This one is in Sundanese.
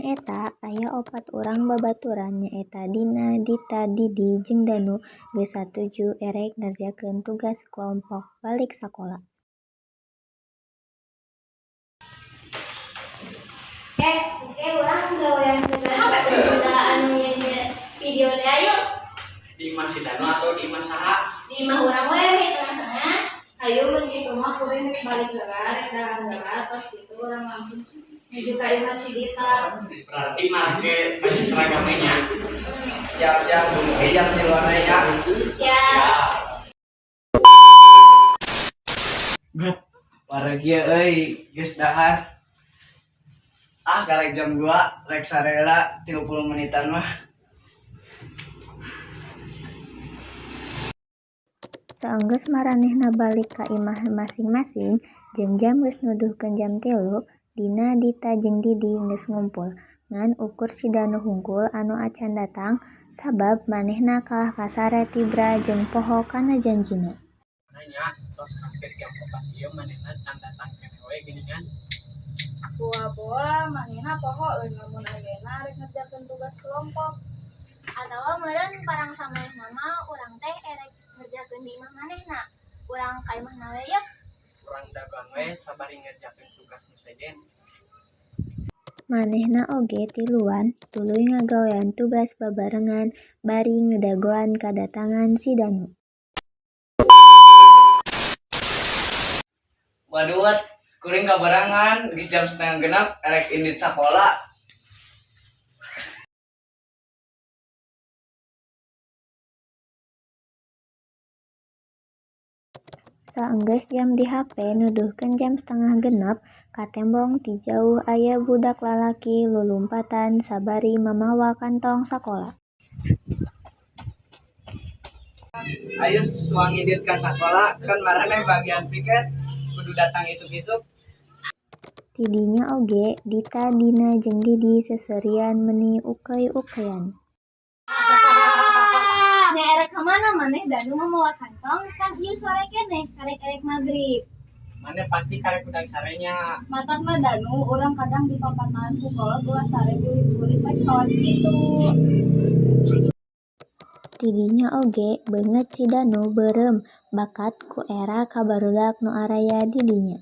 eta aya 4 urang babaturan nyaeta Dina, Dita, Didi, jeung Danu geus satuju erek ngerjakeun tugas kelompok balik sakola. Urang gawean tugas baheula anu nyeun video teh ayo. Di Mas Danu atau di Mas Saha? Di mah urang we tengah-tengah. Ayo mun kitu mah kuring balik heula rek dalam pas kitu urang langsung menuju ka Imah si Dita. Berarti make baju seragamnya. Siap-siap, jam di luar ya. Siap. Bet, warga euy, geus dahar. Garek jam 2, rek sarela 30 menitan mah. Saenggeus maranehna balik ka imah masing-masing jeung jam geus nuduhkeun jam 3, Dina, Dita jeung Didi geus ngumpul ngan ukur si Danu hungkul anu acan datang sabab manehna kalah kasare Tibra jeung Poho kana janjina. Nanya, tos hampir jam 4 ieu manehna can datang keneh we geuningan. Boa-boa manehna poho lamun ayeuna rek ngerjakeun tugas kelompok. Atawa meureun parang samanehna mah urang teh erek ngerjakeun di imah manehna. Urang ka imahna we yeuh. Urang dagang we sabari ngerjakeun tugas nu sejen. Manehna oge tiluan tuluy ngagawean tugas babarengan bari ngedagoan kadatangan si Danu. Waduh, kuring kabarangan geus jam 5:30 erek indit sakola. Saenggeus jam di HP nuduhkeun jam 5:30, ka tembong ti jauh aya budak lalaki lulumpatan sabari mamawa kantong sakola. Ayo suang indit ka sakola, kan maraneh bagian piket kudu datang isuk-isuk. Tidinya oge Dita, Dina jeung Didi seserian meuni ukeuy-ukeuyan. Nya erek ka mana maneh Danu mamawa kantong kan ieu sore keneh karek-karek magrib. Maneh pasti karek udang sarenya. Matak mah Danu urang kadang di papatan ku kolot ulah sare bulit-bulit bae kawas kitu. Tidinya oge beungeut si Danu beureum bakat ku era ka barudak nu araya di dinya.